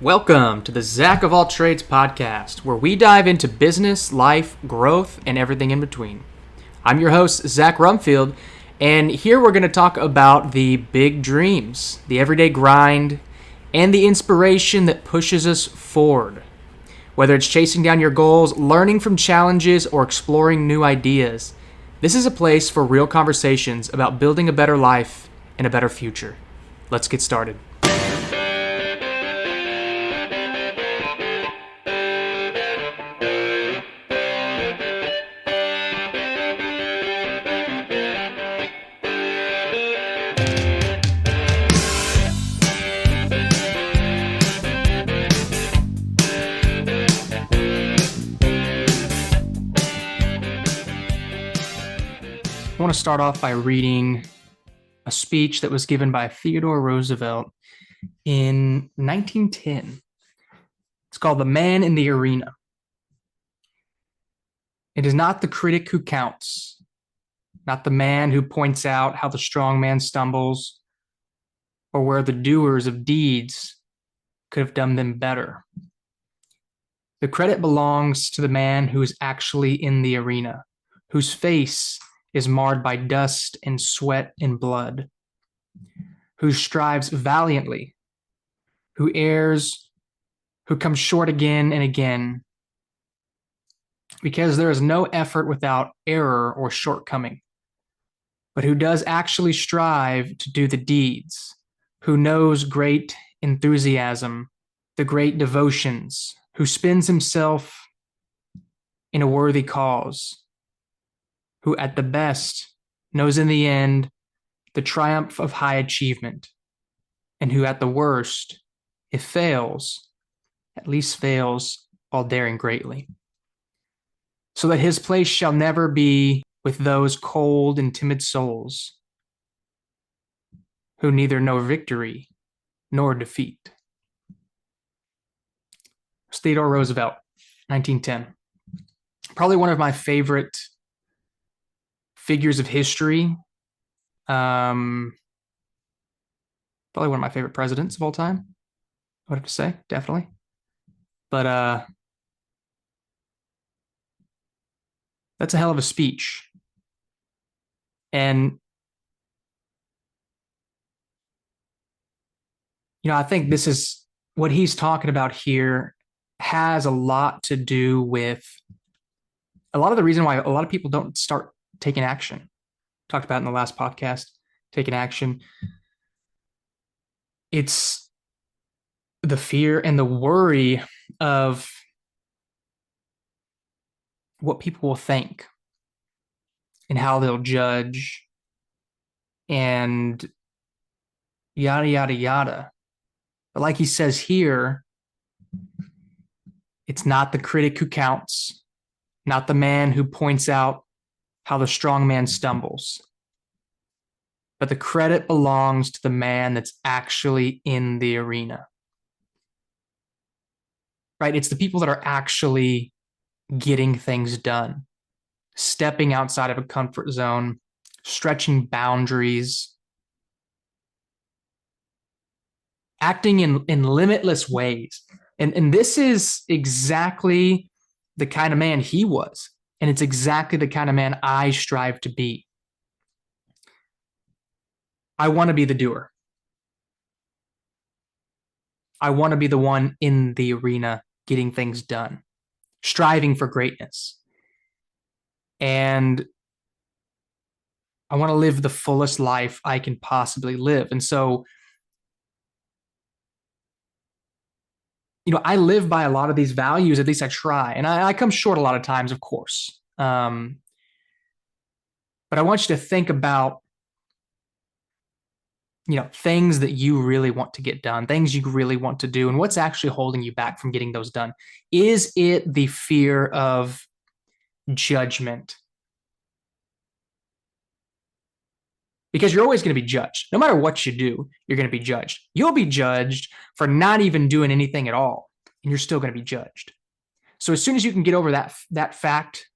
Welcome to the Zach of All Trades podcast, where we dive into business, life, growth, and everything in between. I'm your host, Zach Rumfield, and here we're going to talk about the big dreams, the everyday grind, and the inspiration that pushes us forward. Whether it's chasing down your goals, learning from challenges, or exploring new ideas, this is a place for real conversations about building a better life and a better future. Let's get started. I want to start off by reading a speech that was given by Theodore Roosevelt in 1910. It's called The Man in the Arena. It is not the critic who counts, not the man who points out how the strong man stumbles, or where the doers of deeds could have done them better. The credit belongs to the man who is actually in the arena, whose face is marred by dust and sweat and blood, who strives valiantly, who errs, who comes short again and again, because there is no effort without error or shortcoming, but who does actually strive to do the deeds, who knows great enthusiasm, the great devotions, who spends himself in a worthy cause, who at the best knows in the end the triumph of high achievement, and who at the worst, if fails, at least fails while daring greatly. So that his place shall never be with those cold and timid souls who neither know victory nor defeat. Theodore Roosevelt, 1910. Probably one of my favorite figures of history. Probably one of my favorite presidents of all time, I would have to say, definitely. But that's a hell of a speech. And, I think this is what he's talking about here has a lot to do with a lot of the reason why a lot of people don't start taking action. Talked about in the last podcast, taking action. It's the fear and the worry of what people will think and how they'll judge and yada, yada, yada. But like he says here, it's not the critic who counts, not the man who points out how the strong man stumbles, but the credit belongs to the man that's actually in the arena. Right? It's the people that are actually getting things done, stepping outside of a comfort zone, stretching boundaries, acting in limitless ways. And this is exactly the kind of man he was. And it's exactly the kind of man I strive to be. I want to be the doer. I want to be the one in the arena getting things done, striving for greatness. And I want to live the fullest life I can possibly live. And so, I live by a lot of these values, at least I try. And I come short a lot of times, of course. But I want you to think about, things that you really want to get done, things you really want to do, and what's actually holding you back from getting those done. Is it the fear of judgment? Because you're always going to be judged. No matter what you do, you're going to be judged. You'll be judged for not even doing anything at all, and you're still going to be judged. So as soon as you can get over that fact,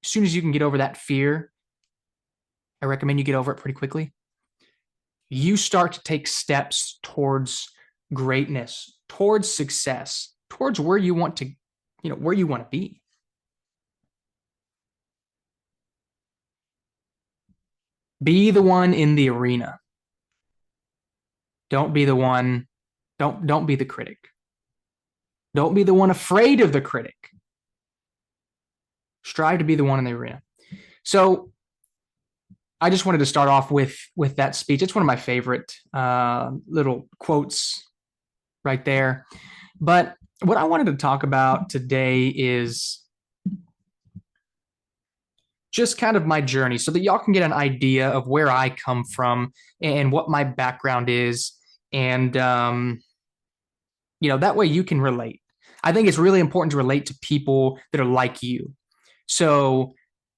as soon as you can get over that fear, I recommend you get over it pretty quickly. You start to take steps towards greatness, towards success, towards where you want to, where you want to be. Be the one in the arena. Don't be the one, don't be the critic. Don't be the one afraid of the critic. Strive to be the one in the arena. So I just wanted to start off with that speech. It's one of my favorite little quotes right there. But what I wanted to talk about today is just kind of my journey so that y'all can get an idea of where I come from and what my background is. And, that way you can relate. I think it's really important to relate to people that are like you. So,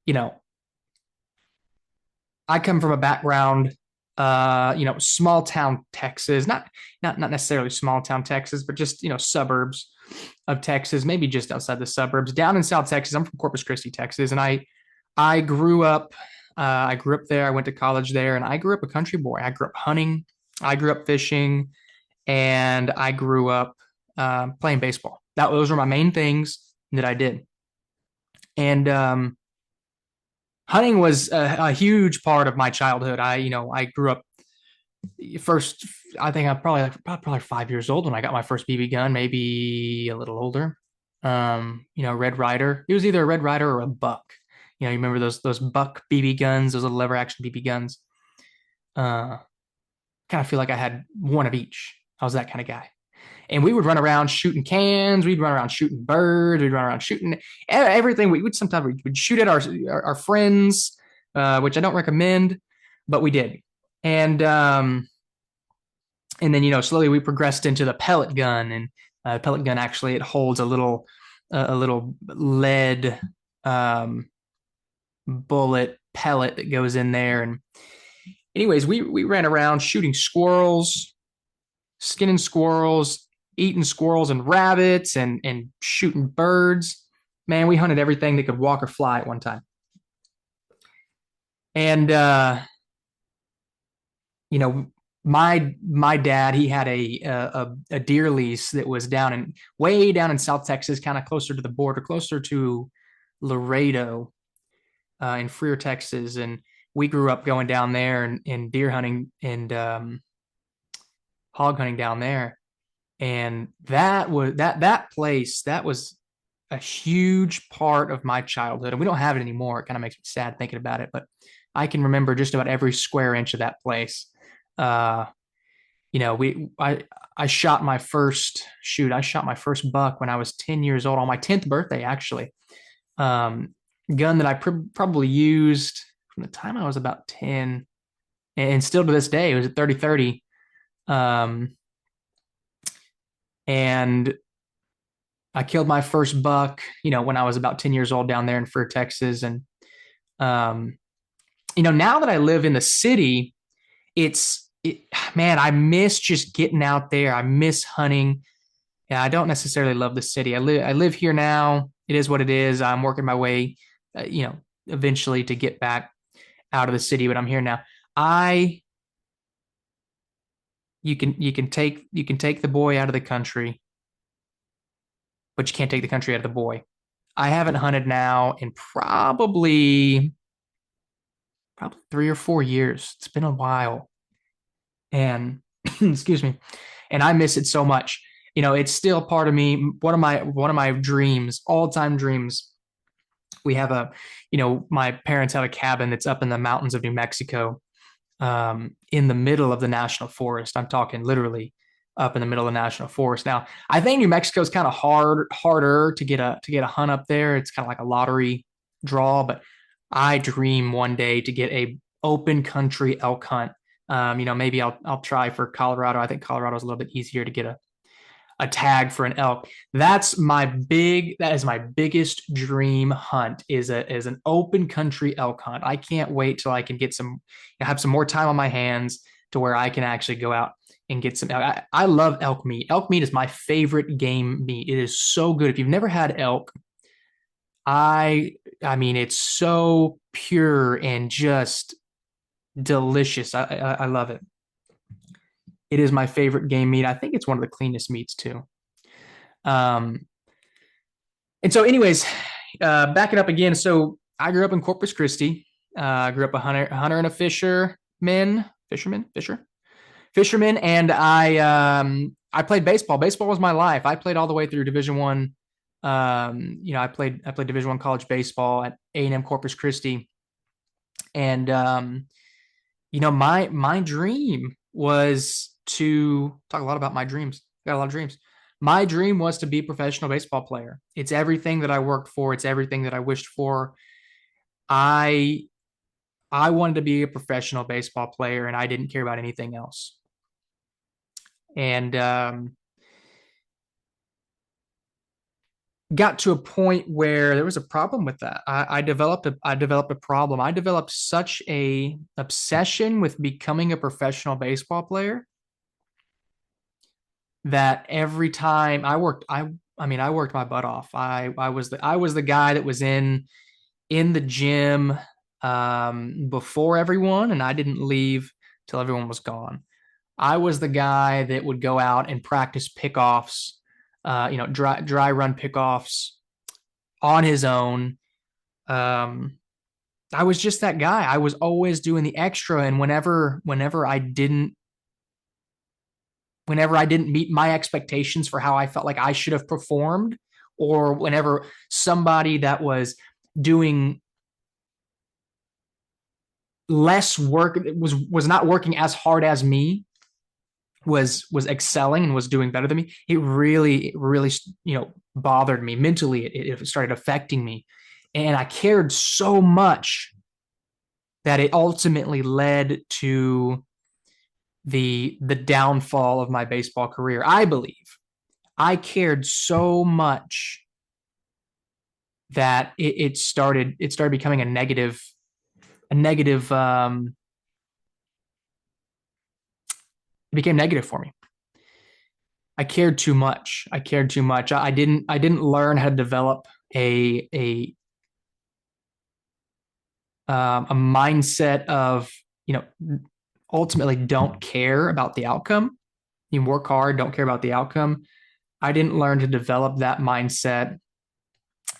you know, I come from a background, small town Texas, not necessarily small town Texas, but just, suburbs of Texas, maybe just outside the suburbs. Down in South Texas, I'm from Corpus Christi, Texas, and I grew up. I grew up there. I went to college there, and I grew up a country boy. I grew up hunting. I grew up fishing, and I grew up playing baseball. Those were my main things that I did. And hunting was a huge part of my childhood. I grew up first. I think I'm probably 5 years old when I got my first BB gun, maybe a little older. Red Ryder. It was either a Red Ryder or a Buck. You remember those Buck BB guns, those little lever action BB guns. Kind of feel like I had one of each. I was that kind of guy. And we would run around shooting cans. We'd run around shooting birds. We'd run around shooting everything. We would sometimes we'd shoot at our friends, which I don't recommend, but we did. And then slowly we progressed into the pellet gun. And pellet gun actually it holds a little lead bullet pellet that goes in there. And anyways, we ran around shooting squirrels, skinning squirrels, eating squirrels and rabbits, and shooting birds. Man, we hunted everything that could walk or fly at one time. And my dad, he had a deer lease that was way down in South Texas, kind of closer to the border, closer to Laredo, in Freer, Texas. And we grew up going down there and deer hunting and hog hunting down there. And that place, that was a huge part of my childhood. And we don't have it anymore. It kind of makes me sad thinking about it, but I can remember just about every square inch of that place. Uh, I shot my first buck when I was 10 years old on my 10th birthday, actually. Gun that I probably used from the time I was about 10 and still to this day, it was a 30-30. And I killed my first buck, when I was about 10 years old down there in Freer, Texas. And, now that I live in the city, man, I miss just getting out there. I miss hunting. Yeah, I don't necessarily love the city. I live here now. It is what it is. I'm working my way, eventually to get back out of the city, but I'm here now. You can take the boy out of the country, but you can't take the country out of the boy. I haven't hunted now in probably 3 or 4 years. It's been a while. And excuse me. And I miss it so much. It's still part of me. One of my dreams, all-time dreams. We have my parents have a cabin that's up in the mountains of New Mexico, in the middle of the national forest. I'm talking literally up in the middle of the national forest. Now, I think New Mexico is kind of harder to get a hunt up there. It's kind of like a lottery draw, but I dream one day to get a open country elk hunt. Maybe I'll try for Colorado. I think Colorado is a little bit easier to get a tag for an elk. That is my biggest dream hunt is an open country elk hunt. I can't wait till I can have some more time on my hands to where I can actually go out and get some elk. I love elk meat. Elk meat is my favorite game meat. It is so good. If you've never had elk, I mean, it's so pure and just delicious. I love it. It is my favorite game meat. I think it's one of the cleanest meats too. Um, and so, anyways, backing up again. So I grew up in Corpus Christi. I grew up a hunter and a fisherman, and I played baseball. Baseball was my life. I played all the way through Division One. I played Division One college baseball at A&M Corpus Christi, and my dream was to talk a lot about my dreams. Got a lot of dreams. My dream was to be a professional baseball player. It's everything that I worked for. It's everything that I wished for. I I wanted to be a professional baseball player, and I didn't care about anything else. And got to a point where there was a problem with that. I developed a problem. I developed such a obsession with becoming a professional baseball player that every time I worked my butt off. I was the guy that was in the gym before everyone, and I didn't leave till everyone was gone. I was the guy that would go out and practice pickoffs, dry run pickoffs on his own. Um, I was just that guy. I was always doing the extra, and whenever I didn't meet my expectations for how I felt like I should have performed, or whenever somebody that was doing less work was not working as hard as me was excelling and was doing better than me, it really bothered me mentally. It started affecting me, and I cared so much that it ultimately led to the downfall of my baseball career. I believe I cared so much that it started becoming a negative it became negative for me. I cared too much. I didn't learn how to develop a mindset of, you know, ultimately don't care about the outcome. You work hard, don't care about the outcome. I didn't learn to develop that mindset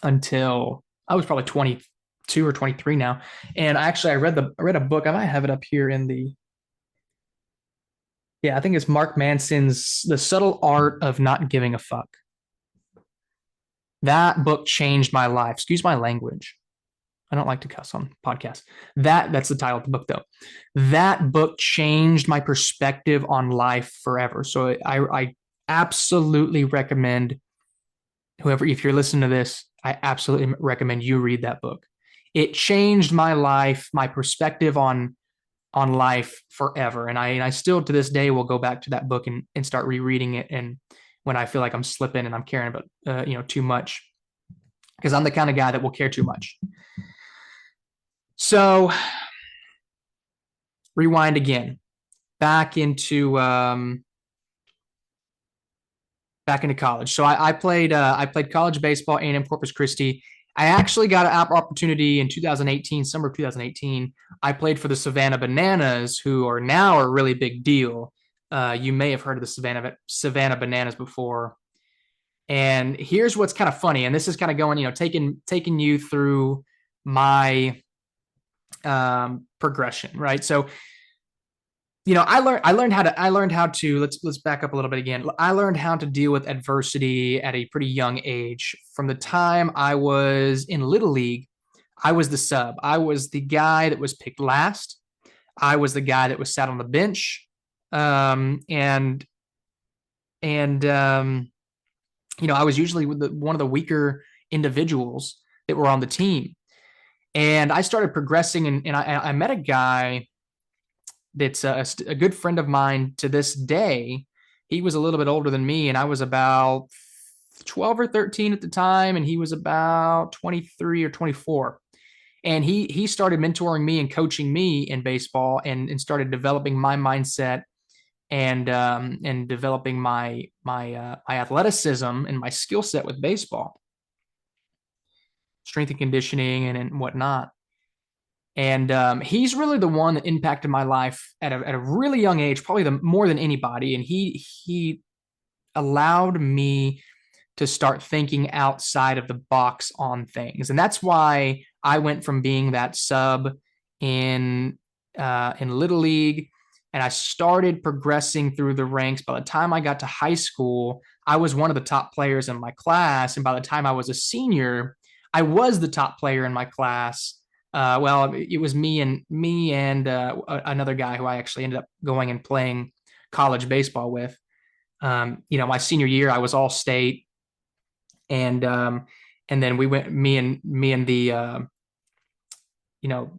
until I was probably 22 or 23 now. And actually I read a book. I might have it up here in the yeah, I think it's Mark Manson's The Subtle Art of Not Giving a Fuck. That book changed my life. Excuse my language. I don't like to cuss on podcasts. That's the title of the book though. That book changed my perspective on life forever. So I absolutely recommend whoever, if you're listening to this, I absolutely recommend you read that book. It changed my life, my perspective on life forever. And I still to this day will go back to that book and start rereading it. And when I feel like I'm slipping and I'm caring about too much, because I'm the kind of guy that will care too much. So rewind again, back into college. So I played college baseball at A&M Corpus Christi. I actually got an opportunity in 2018, summer of 2018. I played for the Savannah Bananas, who are now a really big deal. You may have heard of the Savannah Bananas before. And here's what's kind of funny, and this is kind of going, taking you through my progression, right? So, I learned how to let's back up a little bit again. I learned how to deal with adversity at a pretty young age. From the time I was in Little League, I was the sub. I was the guy that was picked last. I was the guy that was sat on the bench. And I was usually one of the weaker individuals that were on the team. And I started progressing, and I met a guy that's a good friend of mine to this day. He was a little bit older than me, and I was about 12 or 13 at the time, and he was about 23 or 24. And he started mentoring me and coaching me in baseball, and started developing my mindset and developing my athleticism and my skill set with baseball, strength and conditioning and whatnot. And he's really the one that impacted my life at a really young age, probably more than anybody. And he allowed me to start thinking outside of the box on things. And that's why I went from being that sub in Little League, and I started progressing through the ranks. By the time I got to high school, I was one of the top players in my class. And by the time I was a senior, I was the top player in my class. Well, it was me and another guy who I actually ended up going and playing college baseball with. My senior year, I was all state, and and then we went me and you know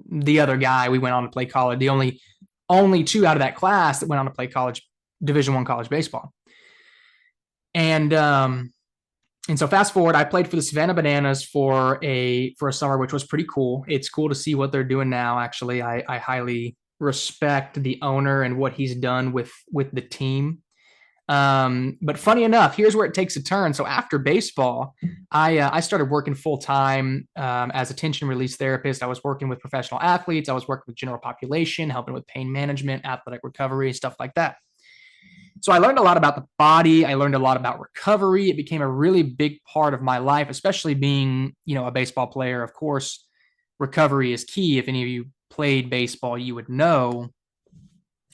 the other guy, we went on to play college. The only two out of that class that went on to play Division I college baseball. And so fast forward, I played for the Savannah Bananas for a summer, which was pretty cool. It's cool to see what they're doing now. Actually, I highly respect the owner and what he's done with the team. But funny enough, here's where it takes a turn. So after baseball, I started working full time as a tension release therapist. I was working with professional athletes. I was working with general population, helping with pain management, athletic recovery, stuff like that. So I learned a lot about the body. I learned a lot about recovery. It became a really big part of my life, especially being, a baseball player. Of course, recovery is key. If any of you played baseball, you would know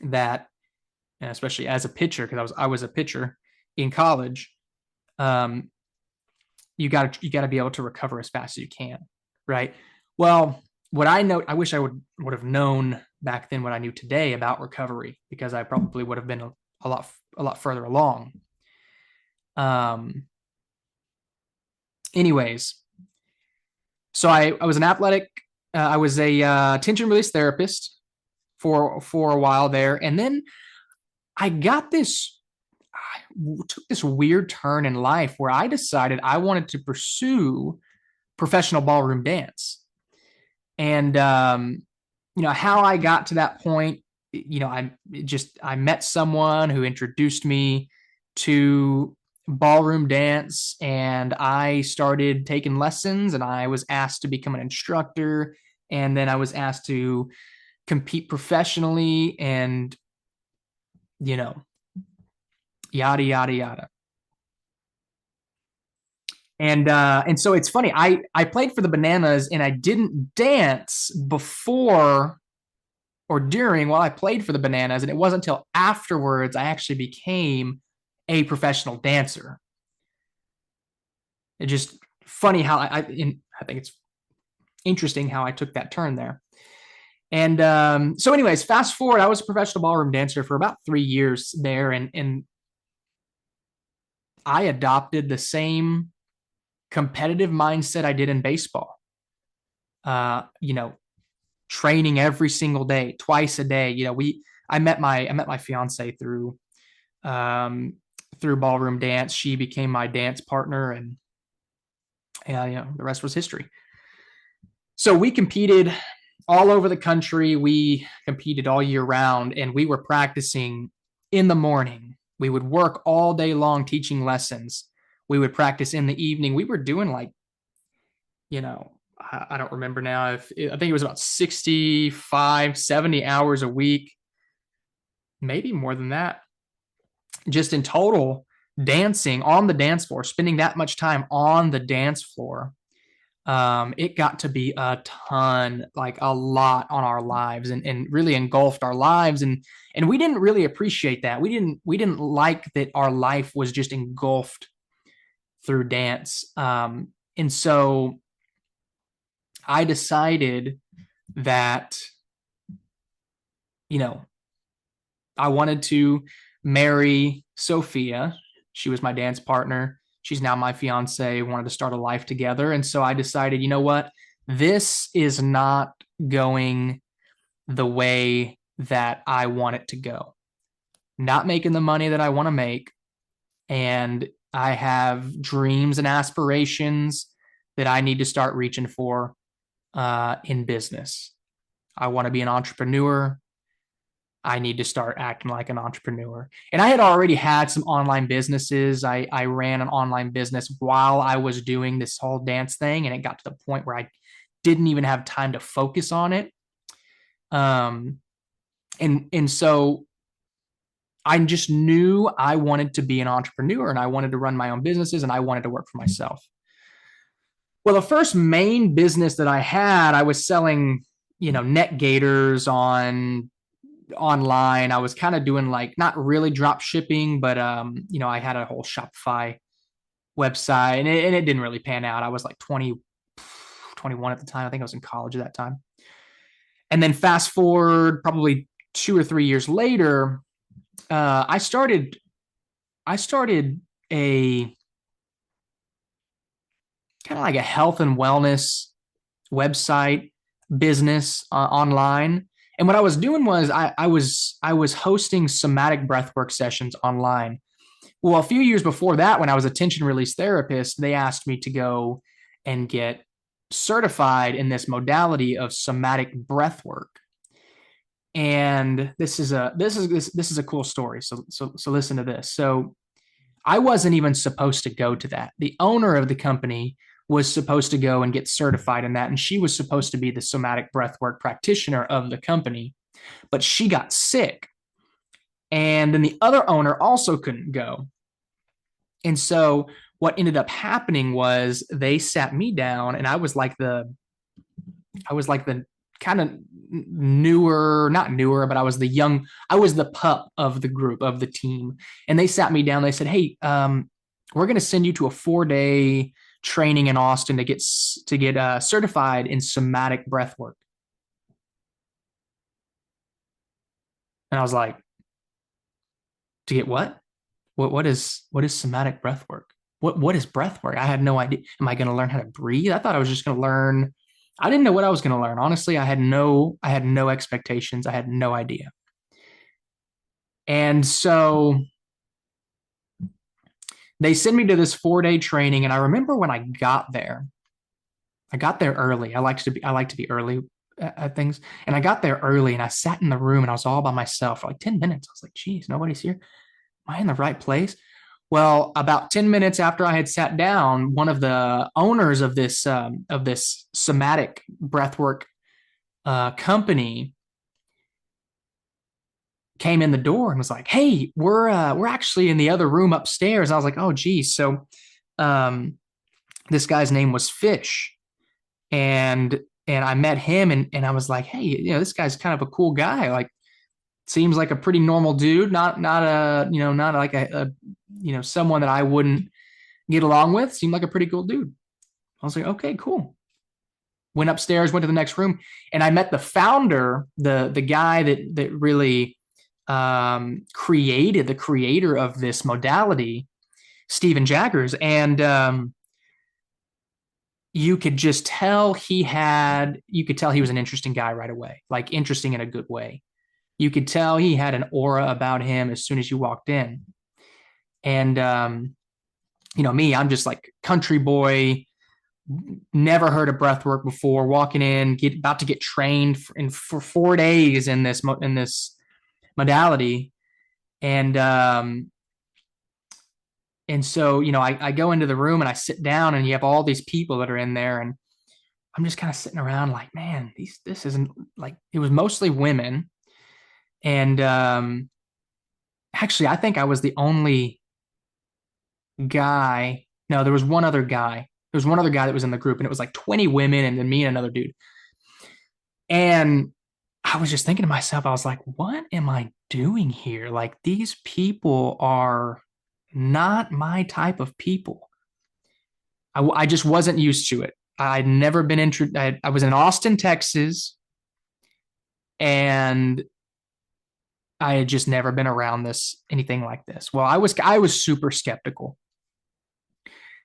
that, and especially as a pitcher, because I was a pitcher in college. Um, you got to be able to recover as fast as you can, right? Well, what I wish I would have known back then what I knew today about recovery, because I probably would have been a lot further along. Um, anyways, so I was an athletic, I was a tension release therapist for a while there, and then I got this I took this weird turn in life where I decided I wanted to pursue professional ballroom dance. And how I got to that point, I met someone who introduced me to ballroom dance, and I started taking lessons, and I was asked to become an instructor, and then I was asked to compete professionally, and you know yada yada yada. And so it's funny. I played for the Bananas, and I didn't dance before or during while I played for the Bananas, and it wasn't until afterwards I actually became a professional dancer. It's just funny how I think it's interesting how I took that turn there. And so, anyways, fast forward, I was a professional ballroom dancer for about 3 years there, and I adopted the same competitive mindset I did in baseball. Uh, you know, training every single day, twice a day. I met my fiance um, through ballroom dance. She became my dance partner, and the rest was history. So we competed all over the country. We competed all year round, and we were practicing in the morning. We would work all day long teaching lessons. We would practice in the evening. We were doing I don't remember now. If I think it was about 65, 70 hours a week, maybe more than that, just in total, dancing on the dance floor, spending that much time on the dance floor. It got to be a ton, like a lot on our lives, and really engulfed our lives. And we didn't really appreciate that. We didn't like that our life was just engulfed through dance. And so I decided that, you know, I wanted to marry Sophia. She was my dance partner. She's now my fiance. Wanted to start a life together. And so I decided, you know what? This is not going the way that I want it to go. Not making the money that I want to make. And I have dreams and aspirations that I need to start reaching for in business. I want to be an entrepreneur. I need to start acting like an entrepreneur. And I had already had some online businesses. I ran an online business while I was doing this whole dance thing. And it got to the point where didn't even have time to focus on it. Um, and so I just knew I wanted to be an entrepreneur and I wanted to run my own businesses and I wanted to work for myself. Well, the first main business that I had, I was selling, net gaiters on online. I was kind of doing like not really drop shipping, but I had a whole Shopify website and it didn't really pan out. I was like 20, 21 at the time. I think I was in college at that time. And then fast forward probably 2 or 3 years later, I started a kind of like a health and wellness website business online. And what I was doing was I was hosting somatic breathwork sessions online. Well, a few years before that, when I was a tension release therapist, they asked me to go and get certified in this modality of somatic breathwork. And this is a cool story. So listen to this. So I wasn't even supposed to go to that. The owner of the company was supposed to go and get certified in that, and she was supposed to be the somatic breathwork practitioner of the company, but she got sick. And then the other owner also couldn't go. And so what ended up happening was they sat me down, and I was like the kind of newer, not newer, but I was the pup of the group, of the team. And they sat me down. They said, "Hey, we're going to send you to a 4-day training in Austin to get certified in somatic breath work." And I was like, "To get what? What is somatic breath work? What is breath work?" I had no idea. Am I going to learn how to breathe? I thought I was just going to learn. I didn't know what I was going to learn. Honestly, I had no expectations. I had no idea. And so they sent me to this 4-day training. And I remember when I got there early. I like to be early at things. And I got there early and I sat in the room and I was all by myself for like 10 minutes. I was like, geez, nobody's here. Am I in the right place? Well, about 10 minutes after I had sat down, one of the owners of this somatic breathwork company came in the door and was like, "Hey, we're actually in the other room upstairs." I was like, "Oh, geez." So, um, this guy's name was Fish, and I met him, and I was like, "Hey, this guy's kind of a cool guy. Like, seems like a pretty normal dude. Not like someone that I wouldn't get along with. Seemed like a pretty cool dude." I was like, "Okay, cool." Went upstairs, went to the next room, and I met the founder, the guy that really created the creator of this modality, Stephen Jaggers, and you could tell he was an interesting guy right away, like interesting in a good way. You could tell he had an aura about him as soon as you walked in, and me, I'm just like country boy, never heard of breath work before, walking in, about to get trained for 4 days in this modality, and so I go into the room and I sit down, and you have all these people that are in there, and I'm just kind of sitting around like, man, this isn't like, it was mostly women, and actually I think I was the only guy. No, there was one other guy. There was one other guy that was in the group, and it was like 20 women, and then me and another dude. And I was just thinking to myself, I was like, what am I doing here? Like, these people are not my type of people. I just wasn't used to it. I'd never been I was in Austin, Texas, and I had just never been around anything like this. Well, I was super skeptical.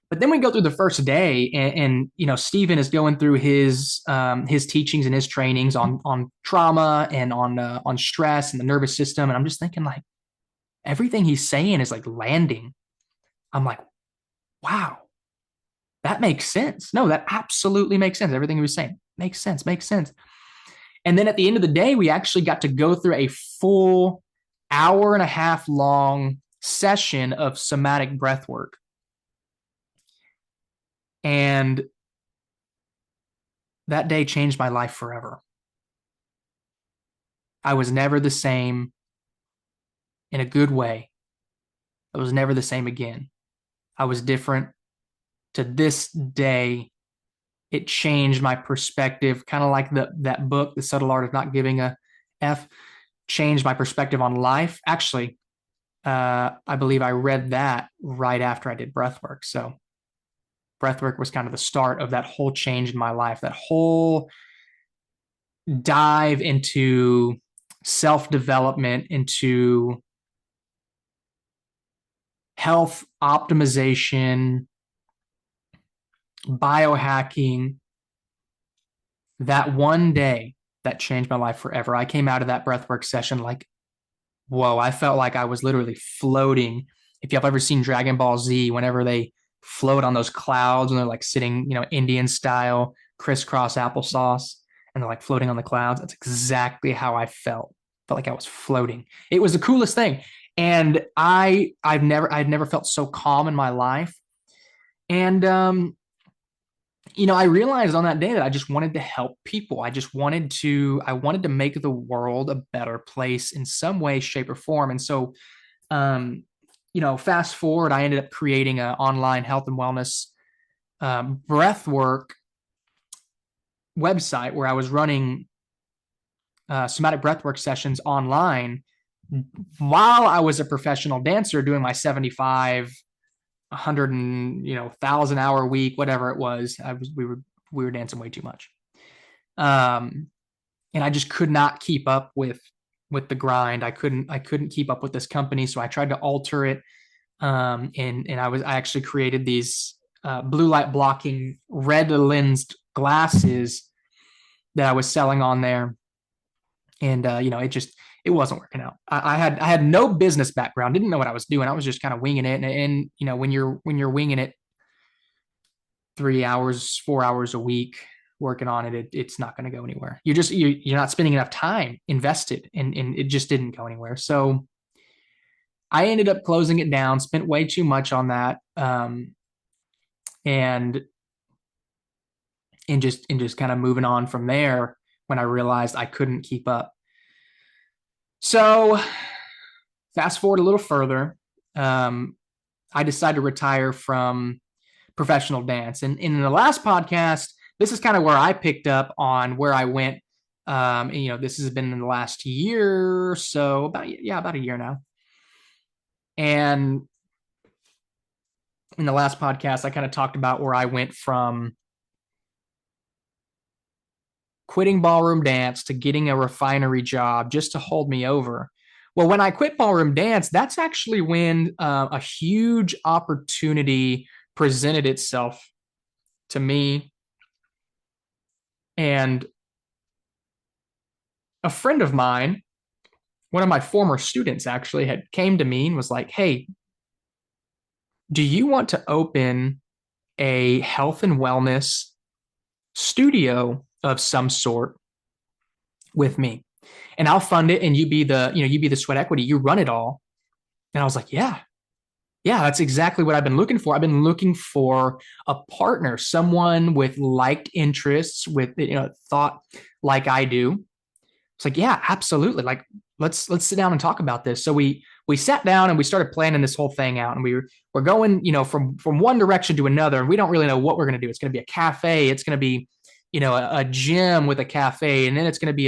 But then we go through the first day, and Stephen is going through his teachings and his trainings on trauma and on stress and the nervous system, and I'm just thinking like everything he's saying is like landing. I'm like, wow, that makes sense. No, that absolutely makes sense. Everything he was saying makes sense, makes sense. And then at the end of the day, we actually got to go through a full hour and a half long session of somatic breath work. And that day changed my life forever. I was never the same in a good way. I was never the same again. I was different. To this day, it changed my perspective, kind of like that book, The Subtle Art of Not Giving a F, changed my perspective on life. Actually, I believe I read that right after I did breathwork. So breathwork was kind of the start of that whole change in my life, that whole dive into self development, into health optimization, biohacking. That one day that changed my life forever. I came out of that breathwork session like, whoa, I felt like I was literally floating. If you've ever seen Dragon Ball Z, whenever they float on those clouds and they're like sitting, Indian style, crisscross applesauce, and they're like floating on the clouds, that's exactly how I felt. Felt like I was floating. It was the coolest thing. And I've never felt so calm in my life. And I realized on that day that I just wanted to help people. I wanted to make the world a better place in some way, shape, or form. And so, um, fast forward, I ended up creating an online health and wellness breathwork website where I was running somatic breathwork sessions online while I was a professional dancer doing my 75 100 and 1,000 hour week, whatever it was. We were dancing way too much, and I just could not keep up with the grind. I couldn't keep up with this company, so I tried to alter it. And I actually created these blue light blocking red lensed glasses that I was selling on there, and it wasn't working out. I had no business background, didn't know what I was doing. I was just kind of winging it, and when you're winging it 3 hours, 4 hours a week working on it's not going to go anywhere. You're not spending enough time invested, and it just didn't go anywhere. So I ended up closing it down, spent way too much on that, and just kind of moving on from there when I realized I couldn't keep up. So fast forward a little further, I decided to retire from professional dance. And in the last podcast, this is kind of where I picked up on where I went. This has been in the last year or so, about a year now. And in the last podcast, I kind of talked about where I went from quitting ballroom dance to getting a refinery job just to hold me over. Well, when I quit ballroom dance, that's actually when a huge opportunity presented itself to me. And a friend of mine, one of my former students actually, had came to me and was like, "Hey, do you want to open a health and wellness studio of some sort with me? And I'll fund it, and you be the sweat equity, you run it all." And I was like, "Yeah, yeah, that's exactly what I've been looking for. I've been looking for a partner, someone with liked interests, with thought like I do." It's like, "Yeah, absolutely. Like, let's sit down and talk about this." So we sat down and we started planning this whole thing out, and we're going, from one direction to another, and we don't really know what we're going to do. It's going to be a cafe. It's going to be, a gym with a cafe, and then it's going to be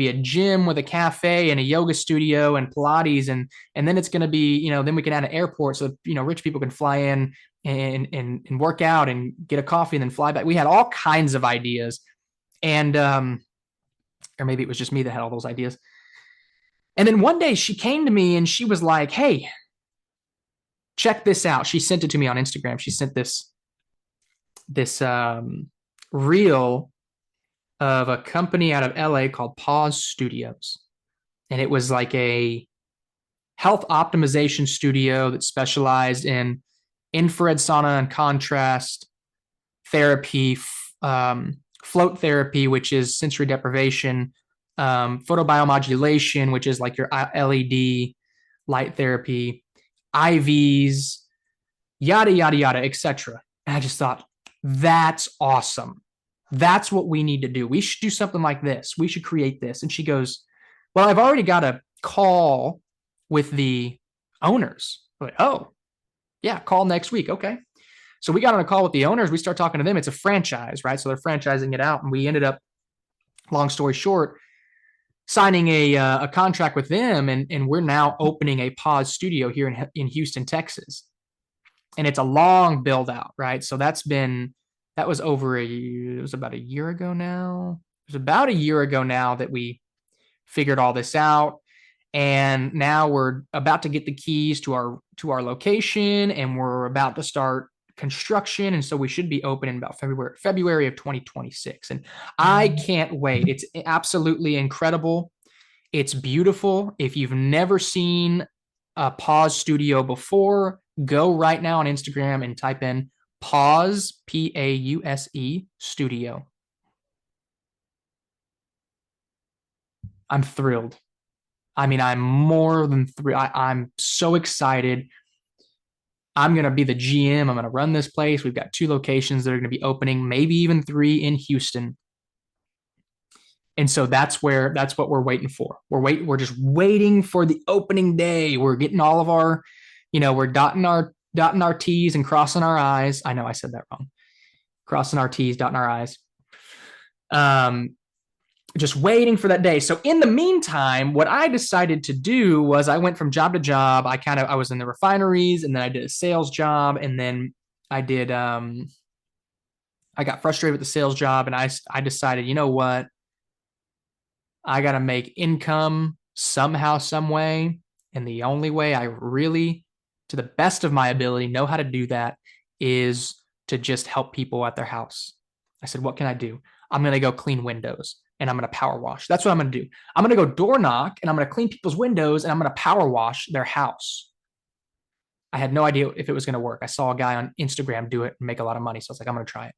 a gym with a cafe and a yoga studio and Pilates, and then it's going to be, then we can add an airport so rich people can fly in and work out and get a coffee and then fly back. We had all kinds of ideas, and or maybe it was just me that had all those ideas. And then one day she came to me and she was like, "Hey, check this out." She sent it to me on Instagram. She sent this reel of a company out of LA called Pause Studios. And it was like a health optimization studio that specialized in infrared sauna and contrast therapy, float therapy, which is sensory deprivation, photobiomodulation, which is like your LED light therapy, IVs, yada, yada, yada, etc. And I just thought, that's awesome. That's what we need to do. We should do something like this. We should create this. And she goes, well, I've already got a call with the owners. I'm like, oh, yeah, call next week. Okay. So we got on a call with the owners. We start talking to them. It's a franchise, right? So they're franchising it out. And we ended up, long story short, signing a contract with them. And we're now opening a pause studio here in Houston, Texas. And it's a long build out, right? So that was it was about a year ago now. It was about a year ago now that we figured all this out. And now we're about to get the keys to our location, and we're about to start construction. And so we should be open in about February of 2026. And I can't wait. It's absolutely incredible. It's beautiful. If you've never seen a pause studio before, go right now on Instagram and type in pause, Pause studio. I'm thrilled. I mean, I'm more than thrilled. I'm so excited. I'm going to be the GM. I'm going to run this place. We've got 2 locations that are going to be opening, maybe even 3 in Houston. And so that's what we're waiting for. We're just waiting for the opening day. We're getting all of our, we're dotting our T's and crossing our I's. I know I said that wrong. Crossing our T's, dotting our I's. Just waiting for that day. So in the meantime, what I decided to do was I went from job to job. I was in the refineries, and then I did a sales job, and then I did I got frustrated with the sales job, and I decided, you know what? I got to make income somehow, some way. And the only way I really, to the best of my ability, know how to do that is to just help people at their house. I said, what can I do? I'm going to go clean windows and I'm going to power wash. That's what I'm going to do. I'm going to go door knock and I'm going to clean people's windows and I'm going to power wash their house. I had no idea if it was going to work. I saw a guy on Instagram do it and make a lot of money. So I was like, I'm going to try it.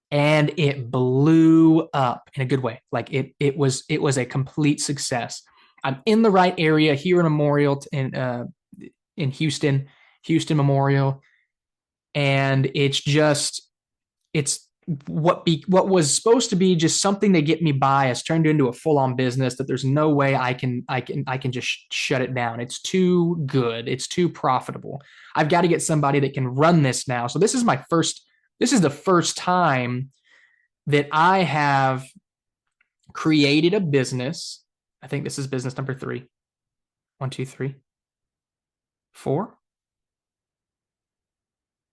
And it blew up in a good way. Like it was a complete success. I'm in the right area here in Memorial in Houston Memorial, and it's what was supposed to be just something to get me by has turned into a full on business that there's no way I can just shut it down. It's too good. It's too profitable. I've got to get somebody that can run this now. So this is the first time that I have created a business. I think this is business number 3. 1, 2, 3, 4.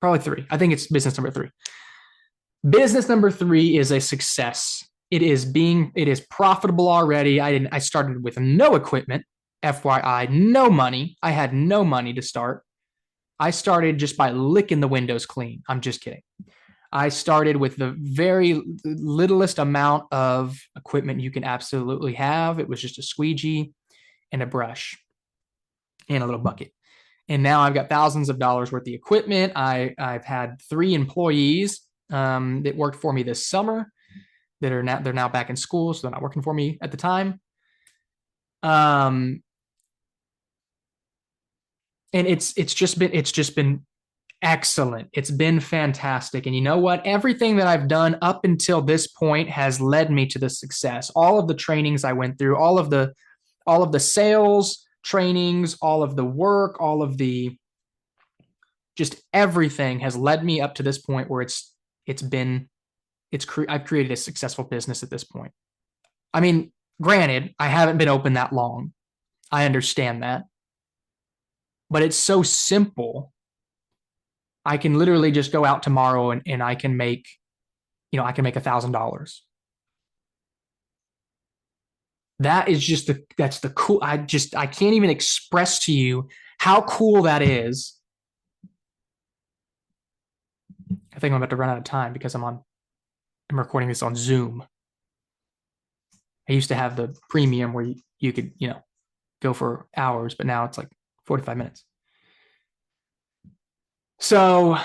Probably 3. I think it's business number 3. Business number 3 is a success. It is profitable already. I started with no equipment, FYI, no money. I had no money to start. I started just by licking the windows clean. I'm just kidding. I started with the very littlest amount of equipment you can absolutely have. It was just a squeegee and a brush and a little bucket. And now I've got thousands of dollars worth of equipment. I've had 3 employees that worked for me this summer they're now back in school, so they're not working for me at the time. And it's just been excellent. It's been fantastic. And you know what? Everything that I've done up until this point has led me to the success. All of the trainings I went through, all of the sales trainings, all of the work, all of the just everything has led me up to this point where I've created a successful business at this point. I mean, granted, I haven't been open that long. I understand that. But it's so simple. I can literally just go out tomorrow and I can make $1,000. That is that's the cool. I can't even express to you how cool that is. I think I'm about to run out of time because I'm recording this on Zoom. I used to have the premium where you could, go for hours, but now it's like 45 minutes. So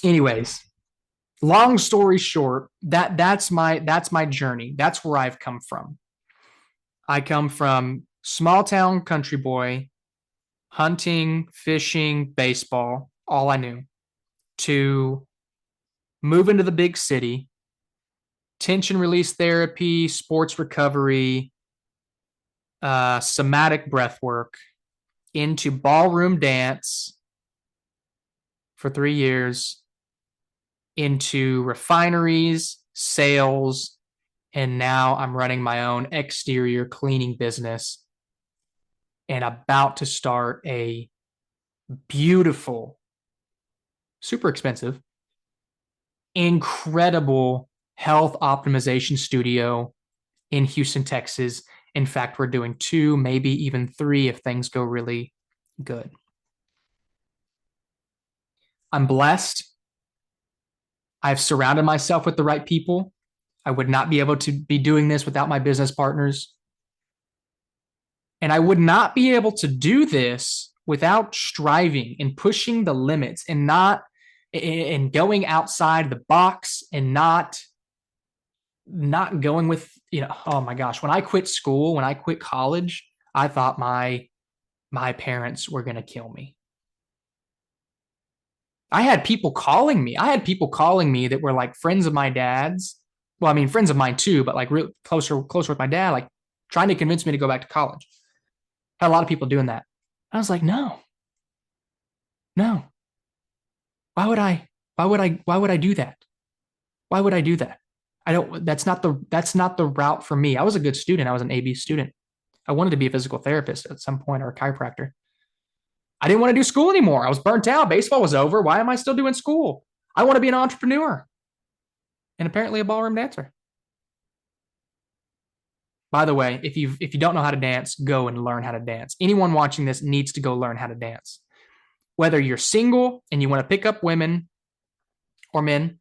anyways, long story short, that's my journey. That's where I've come from. I come from small town country boy, hunting, fishing, baseball, all I knew, to move into the big city, tension release therapy, sports recovery, somatic breath work, into ballroom dance for 3 years, into refineries, sales, and now I'm running my own exterior cleaning business and about to start a beautiful, super expensive, incredible health optimization studio in Houston, Texas. In fact, we're doing 2, maybe even 3 if things go really good. I'm blessed. I've surrounded myself with the right people. I would not be able to be doing this without my business partners. And I would not be able to do this without striving and pushing the limits and not and going outside the box and not going with, oh my gosh, when I quit school, when I quit college, I thought my parents were going to kill me. I had people calling me. I had people calling me that were like friends of my dad's. Well, I mean, friends of mine too, but like real closer with my dad, like trying to convince me to go back to college. Had a lot of people doing that. I was like, no, no. Why would I do that? Why would I do that? I don't, that's not the route for me. I was a good student. I was an AB student. I wanted to be a physical therapist at some point or a chiropractor. I didn't want to do school anymore. I was burnt out. Baseball was over. Why am I still doing school? I want to be an entrepreneur and apparently a ballroom dancer. By the way, if you don't know how to dance, go and learn how to dance. Anyone watching this needs to go learn how to dance. Whether you're single and you want to pick up women or men,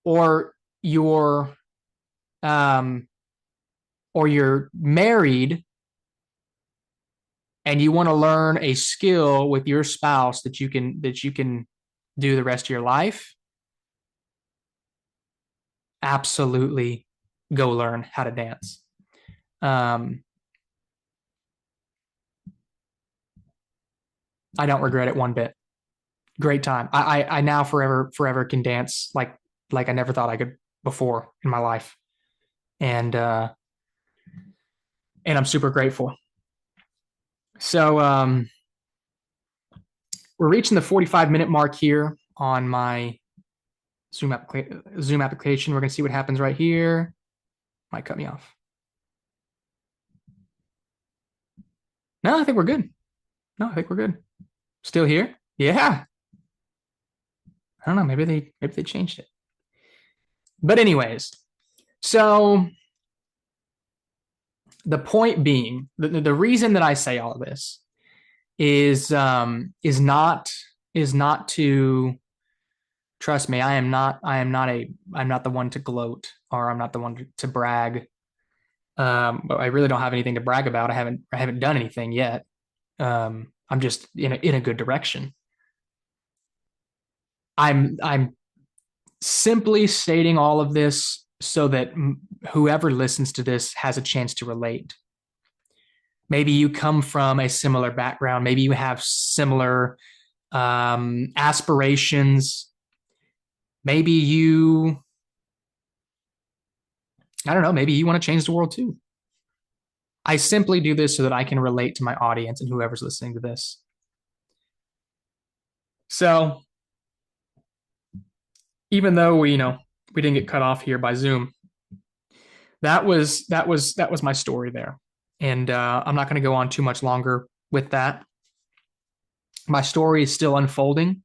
or you're um, or you're married and you want to learn a skill with your spouse that you can do the rest of your life, absolutely go learn how to dance. I don't regret it one bit. Great time. I now forever can dance like I never thought I could before in my life, and and I'm super grateful. So we're reaching the 45-minute mark here on my Zoom application. We're gonna see what happens right here. Might cut me off. No, I think we're good. No, I think we're good. Still here? Yeah. I don't know. Maybe they changed it. But anyways, so the point being, the reason that I say all of this is not to, trust me. I'm not the one to gloat, or I'm not the one to brag. But I really don't have anything to brag about. I haven't done anything yet. I'm just in a good direction. I'm simply stating all of this so that whoever listens to this has a chance to relate. Maybe you come from a similar background. Maybe you have similar aspirations. Maybe I don't know, maybe you want to change the world too. I simply do this so that I can relate to my audience and whoever's listening to this. So even though we didn't get cut off here by Zoom, that was my story there, and I'm not going to go on too much longer with that. My story is still unfolding.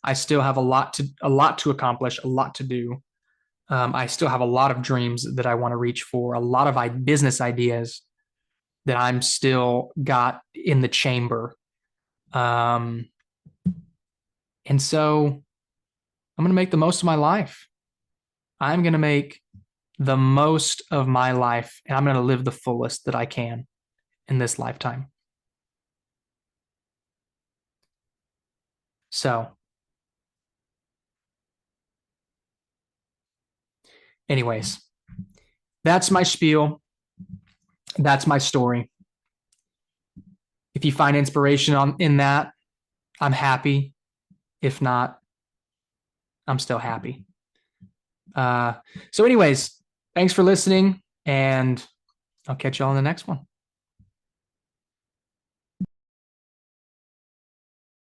I still have a lot to accomplish, a lot to do. I still have a lot of dreams that I want to reach for, a lot of business ideas that I'm still got in the chamber. Um, and so I'm going to make the most of my life. I'm going to make the most of my life, and I'm going to live the fullest that I can in this lifetime. So, anyways, that's my spiel. That's my story. If you find inspiration in that, I'm happy. If not, I'm still happy. Uh, so, anyways, thanks for listening, and I'll catch you all in the next one.